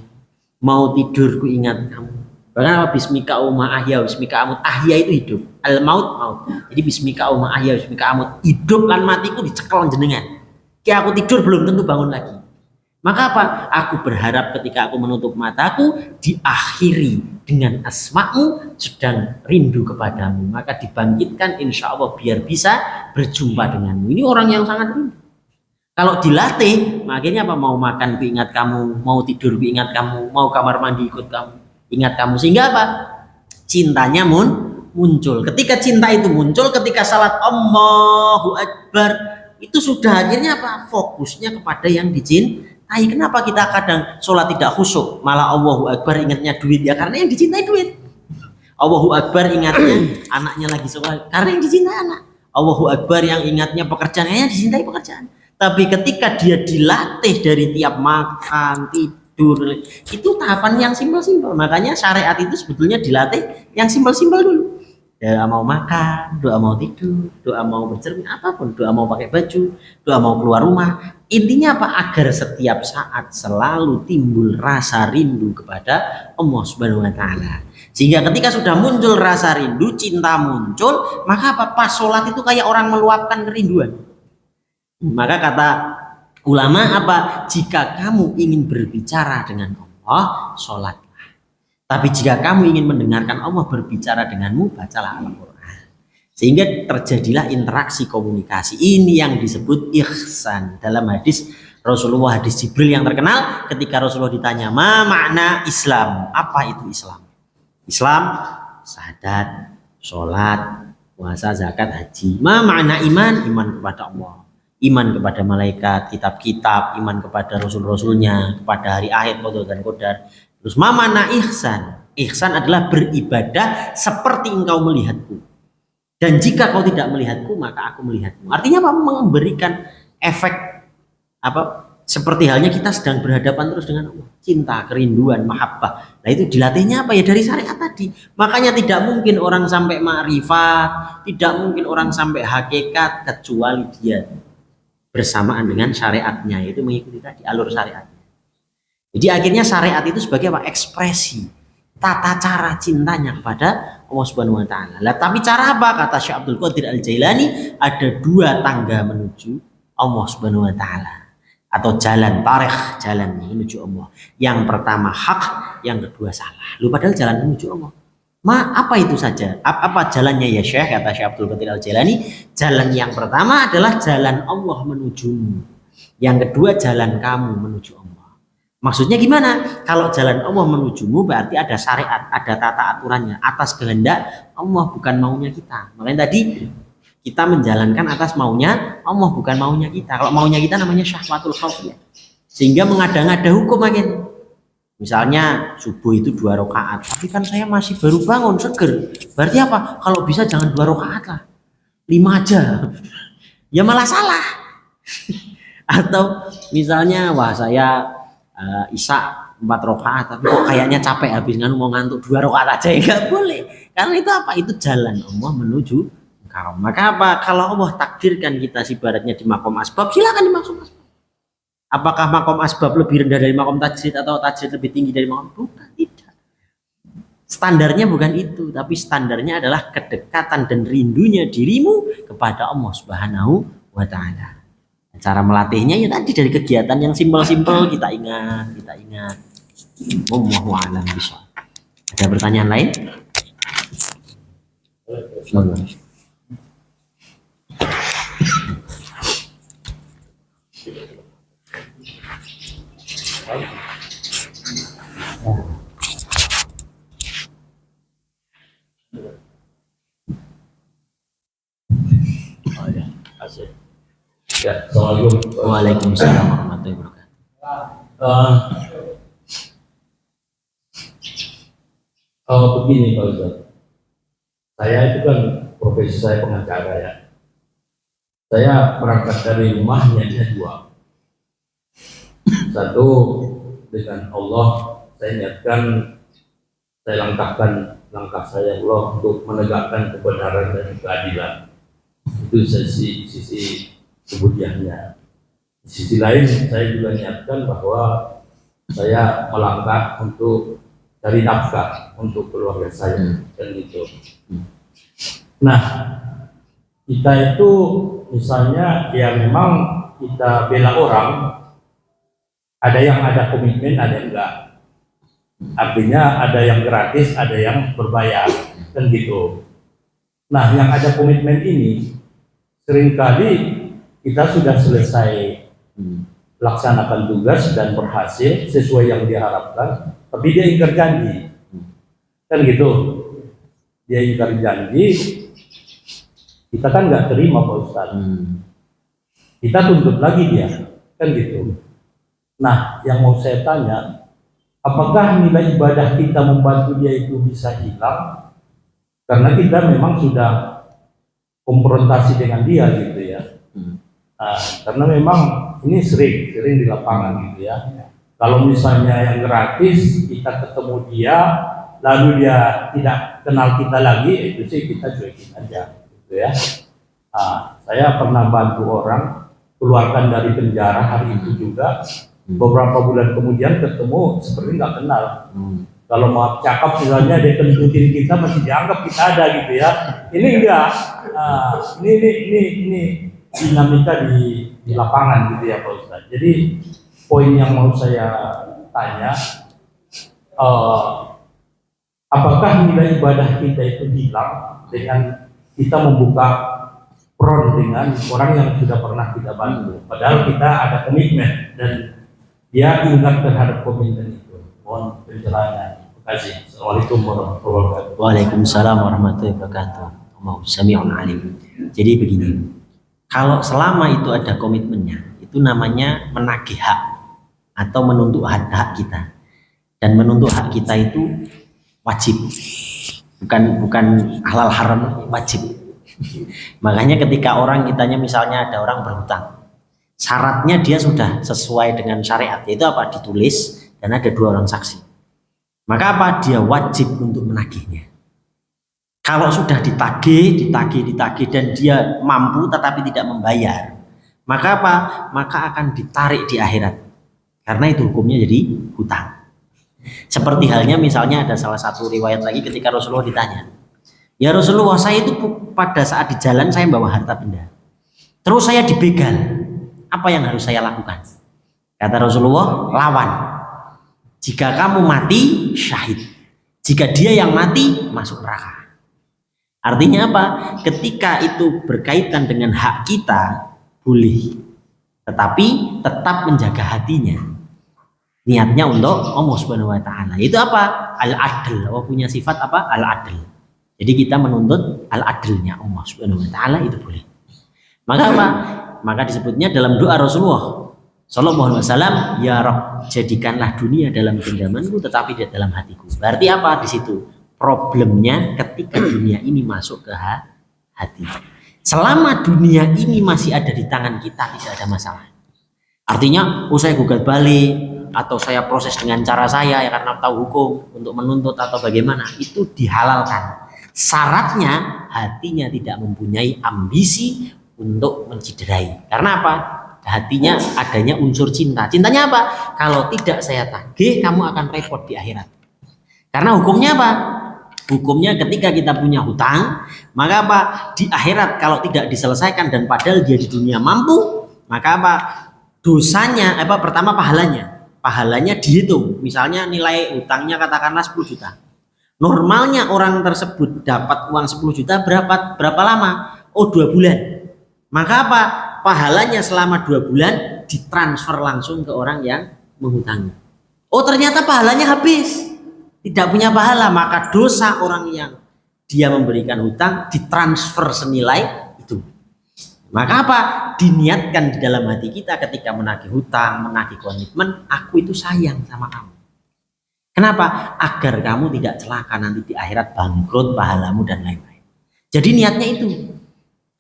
mau tidur ku ingat kamu. Bahkan apa? Bismika umma ahya, bismika amut. Ahya itu hidup. Al maut maut. Jadi bismika wa ahya bismika amut. Hidup lan matiku dicekel jenengan. Ki aku tidur belum tentu bangun lagi. Maka apa? Aku berharap ketika aku menutup mataku diakhiri dengan asma'mu sedang rindu kepadamu. Maka dibangkitkan insya Allah biar bisa berjumpa denganmu. Ini orang yang sangat rindu. Kalau dilatih, akhirnya apa? Mau makan ingat kamu, mau tidur ingat kamu, mau kamar mandi ikut kamu, ingat kamu. Sehingga apa? Cintanya muncul. Ketika cinta itu muncul, ketika salat Allahu Akbar, itu sudah akhirnya apa? Fokusnya kepada yang dicintai. Kenapa kita kadang sholat tidak khusyuk, malah Allahu Akbar ingatnya duit? Ya karena yang dicintai duit. Allahu Akbar ingatnya anaknya lagi sholat, karena yang dicintai anak. Allahu Akbar yang ingatnya pekerjaan, yang dicintai pekerjaan. Tapi ketika dia dilatih dari tiap makan, tidur, itu tahapan yang simpel-simpel. Makanya syariat itu sebetulnya dilatih yang simpel-simpel dulu. Doa mau makan, doa mau tidur, doa mau bercermin, apapun, doa mau pakai baju, doa mau keluar rumah. Intinya apa? Agar setiap saat selalu timbul rasa rindu kepada Allah Subhanahu wa taala. Sehingga ketika sudah muncul rasa rindu, cinta muncul, maka apa? Pas sholat itu kayak orang meluapkan kerinduan. Maka kata ulama apa? Jika kamu ingin berbicara dengan Allah, sholatlah. Tapi jika kamu ingin mendengarkan Allah berbicara denganmu, bacalah Al-Quran. Sehingga terjadilah interaksi komunikasi. Ini yang disebut ihsan. Dalam hadis Rasulullah, hadis Jibril yang terkenal, ketika Rasulullah ditanya, ma makna Islam? Apa itu Islam? Islam, syahadat, sholat, puasa, zakat, haji. Ma makna iman? Iman kepada Allah. Iman kepada malaikat, kitab-kitab, iman kepada rasul-rasulnya, kepada hari akhir, qadar dan qadar. Terus mana ihsan? Ihsan adalah beribadah seperti engkau melihatku. Dan jika kau tidak melihatku, maka aku melihatmu. Artinya apa? Memberikan efek apa? Seperti halnya kita sedang berhadapan terus dengan Allah. Cinta, kerinduan, mahabbah. Nah itu dilatihnya apa ya? Dari syariat tadi. Makanya tidak mungkin orang sampai ma'rifat, tidak mungkin orang sampai hakikat kecuali dia bersamaan dengan syariatnya, yaitu mengikuti tadi alur syariatnya. Jadi akhirnya syariat itu sebagai apa? Ekspresi tata cara cintanya kepada Allah Subhanahu wa taala. Lah tapi cara apa? Kata Syekh Abdul Qadir Al-Jailani, ada dua tangga menuju Allah Subhanahu wa taala atau jalan tarikh, jalan menuju Allah. Yang pertama hak, yang kedua salah. Lu padahal jalan menuju Allah. Apa itu saja? Apa jalannya ya Syekh? Kata Syekh Abdul Qadir Al-Jailani, jalan yang pertama adalah jalan Allah menujumu. Yang kedua jalan kamu menuju Allah. Maksudnya gimana? Kalau jalan Allah menujumu berarti ada syariat, ada tata aturannya atas kehendak Allah, bukan maunya kita. Makanya tadi kita menjalankan atas maunya Allah, bukan maunya kita. Kalau maunya kita namanya syahwatul khawfiyah. Sehingga mengada-ngada hukum akhirnya. Misalnya subuh itu 2 rakaat, tapi kan saya masih baru bangun seger. Berarti apa? Kalau bisa jangan 2 rakaat lah, 5 aja. Ya malah salah. Atau misalnya wah saya isya 4 rakaat, tapi kok kayaknya capek habis mau ngantuk 2 rakaat aja, ya nggak boleh. Karena itu apa? Itu jalan Allah menuju engkau. Maka apa? Kalau Allah takdirkan kita ibaratnya di makom asbab, silakan di makom asbab. Apakah makom asbab lebih rendah dari makom tajrid atau tajrid lebih tinggi dari makom? Bukan, tidak. Standarnya bukan itu, tapi standarnya adalah kedekatan dan rindunya dirimu kepada Allah Subhanahu wa taala. Cara melatihnya ya tadi dari kegiatan yang simpel-simpel kita ingat. Wallahu a'lam bishawab. Ada pertanyaan lain? Ya, assalamualaikum. Waalaikumsalam warahmatullahi wabarakatuh. Begini Pak Ustaz, saya itu kan profesi saya pengacara ya. Saya berangkat dari rumahnya dua. Satu, dengan Allah saya niatkan, saya langkahkan langkah saya Allah untuk menegakkan kebenaran dan keadilan. Itu sisi kemudiannya. Di sisi lain saya juga niatkan bahwa saya melangkah untuk cari nafkah untuk keluarga saya dan gitu. Nah, kita itu misalnya ya memang kita bela orang, ada yang ada komitmen, ada yang enggak. Artinya ada yang gratis, ada yang berbayar, kan gitu. Nah, yang ada komitmen ini seringkali kita sudah selesai laksanakan tugas dan berhasil sesuai yang diharapkan, tapi dia ingkar janji, kan gitu. Dia ingkar janji, kita kan nggak terima Pak Ustadz. Kita tuntut lagi dia, kan gitu. Nah, yang mau saya tanya, apakah nilai ibadah kita membantu dia itu bisa hilang? Karena kita memang sudah konfrontasi dengan dia gitu ya. Nah, karena memang ini sering di lapangan gitu ya. Kalau misalnya yang gratis kita ketemu dia, lalu dia tidak kenal kita lagi, itu sih kita cuekin aja gitu ya. Nah, saya pernah bantu orang keluarkan dari penjara hari itu juga. Beberapa bulan kemudian ketemu seperti nggak kenal. Kalau mau cakap misalnya dia kentutin kita masih dianggap kita ada gitu ya. Ini enggak. Nah, ini dinamika di lapangan gitu ya Pak Ustadz. Jadi poin yang mau saya tanya, apakah nilai ibadah kita itu hilang dengan kita membuka front dengan orang yang sudah pernah kita bantu, padahal kita ada komitmen dan dia ingat terhadap komitmen itu. Mohon pencerahannya. Terima kasih. Assalamualaikum warahmatullahi wabarakatuh. Waalaikumsalam warahmatullahi wabarakatuh. Allahu sami'un alim. Jadi begini, kalau selama itu ada komitmennya, itu namanya menagih hak atau menuntut hak kita. Dan menuntut hak kita itu wajib, bukan halal haram, wajib. Makanya ketika orang kitanya misalnya ada orang berhutang, syaratnya dia sudah sesuai dengan syariat, yaitu apa? Ditulis dan ada 2 orang saksi. Maka apa? Dia wajib untuk menagihnya. Kalau sudah ditagih dan dia mampu tetapi tidak membayar, maka apa? Maka akan ditarik di akhirat. Karena itu hukumnya jadi hutang. Seperti halnya misalnya ada salah satu riwayat lagi ketika Rasulullah ditanya, "Ya Rasulullah, saya itu pada saat di jalan saya bawa harta benda. Terus saya dibegal. Apa yang harus saya lakukan?" Kata Rasulullah, "Lawan. Jika kamu mati, syahid. Jika dia yang mati, masuk neraka." Artinya apa? Ketika itu berkaitan dengan hak kita, boleh. Tetapi tetap menjaga hatinya. Niatnya untuk Allah Subhanahu wa taala. Itu apa? Al-adl. Allah punya sifat apa? Al-adl. Jadi kita menuntut al-adlnya Allah Subhanahu wa taala, itu boleh. Maka apa? Maka disebutnya dalam doa Rasulullah Sallallahu Alaihi Wasallam, "Ya Rabb, jadikanlah dunia dalam genggamanku tetapi tidak dalam hatiku." Berarti apa di situ? Problemnya ketika dunia ini masuk ke hati. Selama dunia ini masih ada di tangan kita, tidak ada masalah. Artinya, saya gugat balik atau saya proses dengan cara saya ya karena tahu hukum untuk menuntut atau bagaimana, itu dihalalkan. Syaratnya hatinya tidak mempunyai ambisi untuk menciderai. Karena apa? Hatinya adanya unsur cinta. Cintanya apa? Kalau tidak saya tagih, kamu akan repot di akhirat. Karena hukumnya apa? Hukumnya ketika kita punya hutang, maka apa? Di akhirat kalau tidak diselesaikan dan padahal dia di dunia mampu, maka apa? Dosanya, pertama pahalanya. Pahalanya dihitung. Misalnya nilai hutangnya katakanlah 10 juta. Normalnya orang tersebut dapat uang 10 juta berapa lama? 2 bulan. Maka apa? Pahalanya selama 2 bulan ditransfer langsung ke orang yang menghutangi. Ternyata pahalanya habis, tidak punya pahala. Maka dosa orang yang dia memberikan hutang ditransfer senilai itu. Maka apa? Diniatkan di dalam hati kita ketika menagih hutang, menagih komitmen, aku itu sayang sama kamu. Kenapa? Agar kamu tidak celaka nanti di akhirat, bangkrut pahalamu dan lain-lain. Jadi niatnya itu.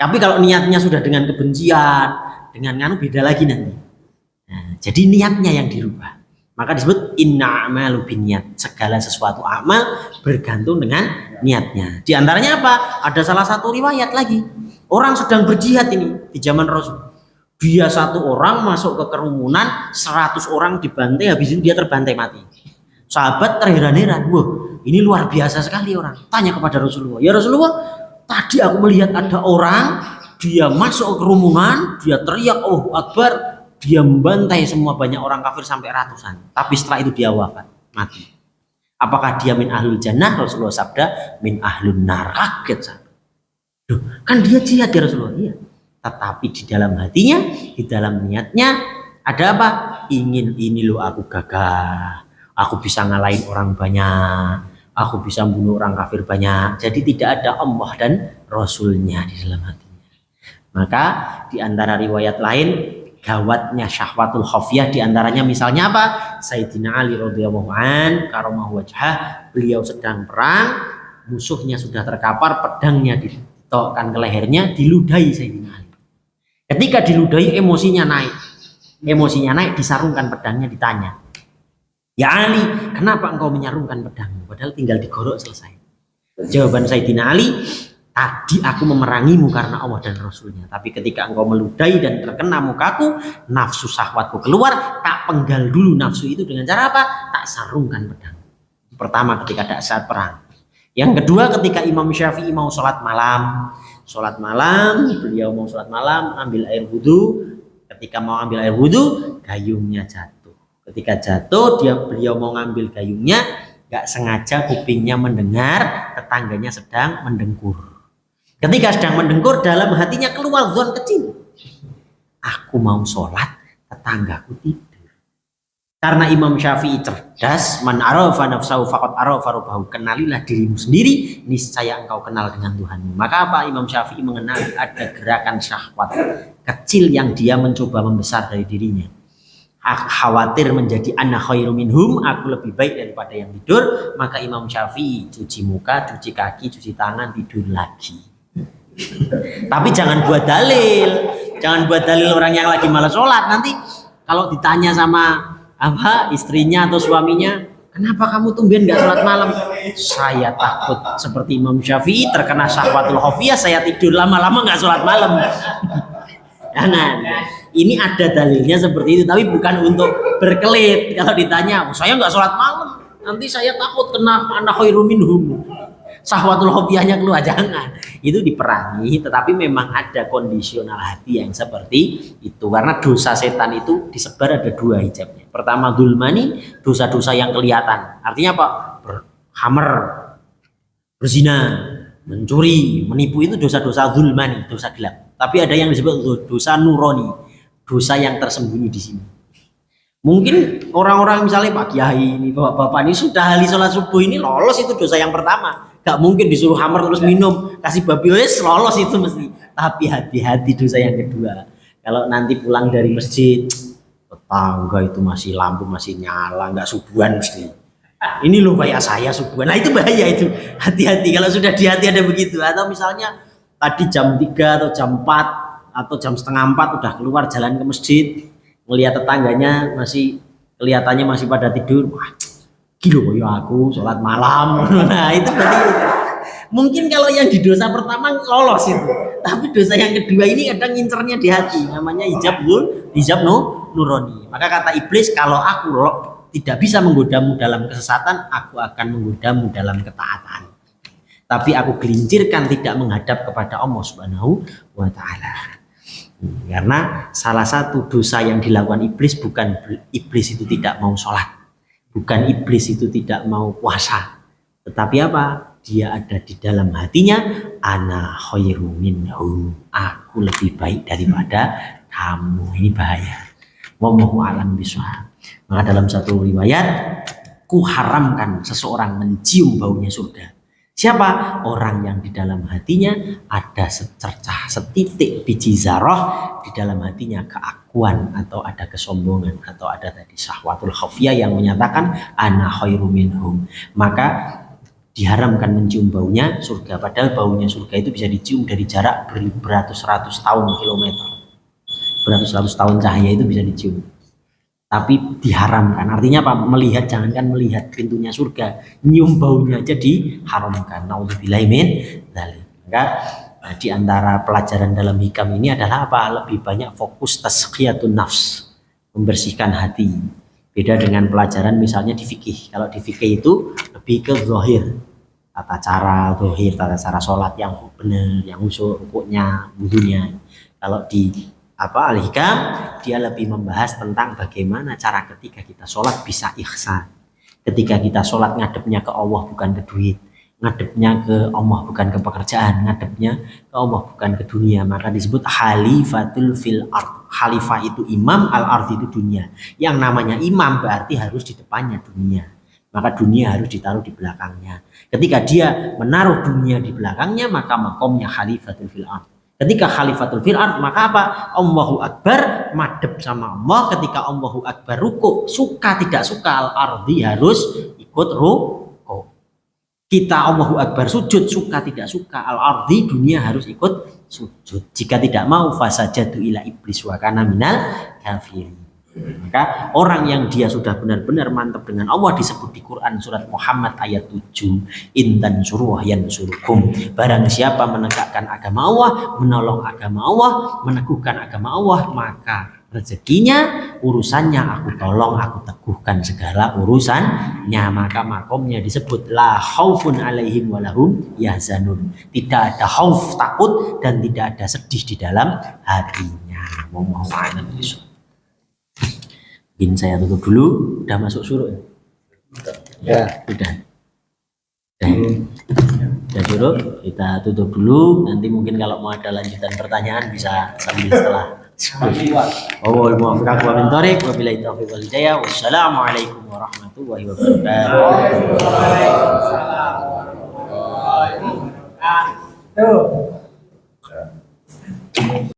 Tapi kalau niatnya sudah dengan kebencian, dengan nganu, beda lagi nanti. Nah, jadi niatnya yang dirubah. Maka disebut inna a'malu binniyat. Segala sesuatu amal bergantung dengan niatnya. Di antaranya apa? Ada salah satu riwayat lagi. Orang sedang berjihad ini di zaman Rasul. Dia 1 orang masuk ke kerumunan, 100 orang dibantai, habis itu dia terbantai mati. Sahabat terheran-heran, wah ini luar biasa sekali orang. Tanya kepada Rasulullah, "Ya Rasulullah, tadi aku melihat ada orang, dia masuk ke kerumunan, dia teriak Allahu Akbar, dia membantai semua banyak orang kafir sampai ratusan. Tapi setelah itu dia wafat, mati. Apakah dia min ahlul jannah? Rasulullah sabda, min ahlun nar. Kaget saya. Loh, kan dia jihad ya Rasulullah. Iya. Tetapi di dalam hatinya, di dalam niatnya ada apa? Ingin ini loh aku gagah. Aku bisa ngalahin orang banyak. Aku bisa bunuh orang kafir banyak. Jadi tidak ada Allah dan Rasulnya di dalam hatinya. Maka di antara riwayat lain, gawatnya syahwatul khafiyah diantaranya misalnya apa? Sayyidina Ali radhiyallahu an karamahu wajhah, beliau sedang perang, musuhnya sudah terkapar, pedangnya ditokkan ke lehernya, diludahi Sayyidina Ali. Ketika diludahi emosinya naik, disarungkan pedangnya, ditanya, ya Ali, kenapa engkau menyarungkan pedangmu? Padahal tinggal digorok selesai. Jawaban Sayyidina Ali, tadi aku memerangimu karena Allah dan Rasulnya. Tapi ketika engkau meludahi dan terkena mukaku, nafsu syahwatku keluar, tak penggal dulu nafsu itu dengan cara apa? Tak sarungkan pedang. Pertama ketika ada saat perang. Yang kedua ketika Imam Syafi'i mau sholat malam, beliau mau sholat malam, ambil air wudhu. Ketika mau ambil air wudhu, gayungnya jatuh. Ketika jatuh, beliau mau ngambil gayungnya, gak sengaja kupingnya mendengar tetangganya sedang mendengkur. Ketika sedang mendengkur, dalam hatinya keluar zon kecil. Aku mau sholat, tetanggaku tidur. Karena Imam Syafi'i cerdas, man arafa nafsahu faqad arafa rabbahu. Kenalilah dirimu sendiri, niscaya engkau kenal dengan Tuhanmu. Maka apa? Imam Syafi'i mengenali ada gerakan syahwat kecil yang dia mencoba membesar dari dirinya. Khawatir menjadi ana khairu minhum, aku lebih baik daripada yang tidur. Maka Imam Syafi'i cuci muka, cuci kaki, cuci tangan, tidur lagi. Tapi jangan buat dalil orang yang lagi malas sholat. Nanti kalau ditanya sama istrinya atau suaminya, kenapa kamu tumben nggak sholat malam? Saya takut seperti Imam Syafi'i terkena syahwatul khafiyah, saya tidur lama-lama nggak sholat malam. Nah, ini ada dalilnya seperti itu, tapi bukan untuk berkelit. Kalau ditanya, saya nggak sholat malam, nanti saya takut kena ana khairu minhum, syahwatul khafiyahnya keluar. Jangan, itu diperangi, tetapi memang ada kondisional hati yang seperti itu. Karena dosa setan itu disebar ada dua hijabnya. Pertama dzulmani, dosa-dosa yang kelihatan. Artinya apa? Berhammer, berzina, mencuri, menipu, itu dosa-dosa dzulmani, dosa gelap. Tapi ada yang disebut dosa nuroni, dosa yang tersembunyi di sini. Mungkin orang-orang misalnya Pak Kiai ini, bapak-bapak ini sudah ahli sholat subuh ini lolos, itu dosa yang pertama. Gak mungkin disuruh hammer terus minum, kasih babi wes lolos itu mesti. Tapi hati-hati dosa yang kedua. Kalau nanti pulang dari masjid, tetangga itu masih lampu masih nyala, nggak subuhan mesti. Ini loh kayak saya subuhan. Nah itu bahaya itu. Hati-hati kalau sudah di hati ada begitu. Atau misalnya tadi jam 3 atau jam 4 atau jam setengah 4 udah keluar jalan ke masjid, melihat tetangganya masih kelihatannya masih pada tidur. Wah, gila ya aku sholat malam. Nah itu berarti mungkin kalau yang di dosa pertama lolos itu, tapi dosa yang kedua ini kadang ngincernya di hati, namanya hijab nuroni. Maka kata iblis, kalau aku tidak bisa menggodamu dalam kesesatan, aku akan menggodamu dalam ketaatan. Tapi aku gelincirkan tidak menghadap kepada Allah Subhanahu wa Ta'ala. Karena salah satu dosa yang dilakukan iblis, bukan iblis itu tidak mau sholat, bukan iblis itu tidak mau puasa, tetapi apa? Dia ada di dalam hatinya, ana khairu minhu, aku lebih baik daripada kamu. Ini bahaya. Wallahu a'lam bishawab. Maka dalam satu riwayat, ku haramkan seseorang mencium baunya surga. Siapa? Orang yang di dalam hatinya ada secercah, setitik biji zarah, di dalam hatinya keakuan atau ada kesombongan atau ada tadi syahwatul khafiyah yang menyatakan ana khairu minhum. Maka diharamkan mencium baunya surga. Padahal baunya surga itu bisa dicium dari jarak beratus-ratus tahun kilometer. Beratus-ratus tahun cahaya itu bisa dicium. Tapi diharamkan, artinya apa? Melihat, jangankan melihat pintunya surga, nyium baunya aja diharamkan. Naudzubillahi min dzalik. Maka di antara pelajaran dalam hikam ini adalah apa? Lebih banyak fokus tazkiyatun nafs, membersihkan hati. Beda dengan pelajaran misalnya di fikih. Kalau di fikih itu lebih ke zahir, tata cara dohir, tata cara sholat yang benar, yang khusyuk, rukuknya, wudunya. Kalau di Al-Hikam dia lebih membahas tentang bagaimana cara ketika kita sholat bisa ihsan. Ketika kita sholat ngadepnya ke Allah bukan ke duit, ngadepnya ke Allah bukan ke pekerjaan, ngadepnya ke Allah bukan ke dunia, maka disebut khalifatul fil ard. Khalifah itu imam, al-ard itu dunia. Yang namanya imam berarti harus di depannya dunia, maka dunia harus ditaruh di belakangnya. Ketika dia menaruh dunia di belakangnya, maka makomnya khalifatul fil ard. Ketika khalifatul fil ard, maka apa? Allahu Akbar, madep sama Allah. Ketika Allahu Akbar ruku, suka tidak suka al-ardi harus ikut ruku. Kita Allahu Akbar sujud, suka tidak suka al-ardi dunia harus ikut sujud. Jika tidak mau fasajadu ila iblis wa kana minal kafirin. Maka orang yang dia sudah benar-benar mantap dengan Allah disebut di Quran surat Muhammad ayat 7, intan suruh yansurukum. Barang siapa menegakkan agama Allah, menolong agama Allah, meneguhkan agama Allah, maka rezekinya, urusannya aku tolong, aku teguhkan segala urusannya. Maka makomnya disebut la khaufun alaihim walahum yahzanun. Tidak ada khauf takut dan tidak ada sedih di dalam hatinya. Mohon Mungkin saya tutup dulu. Udah masuk suruh ya? Ya. Udah suruh. Kita tutup dulu. Nanti mungkin kalau mau ada lanjutan pertanyaan bisa sambil setelah. Wabillahi taufiq wal hidayah. Wassalamualaikum warahmatullahi wabarakatuh.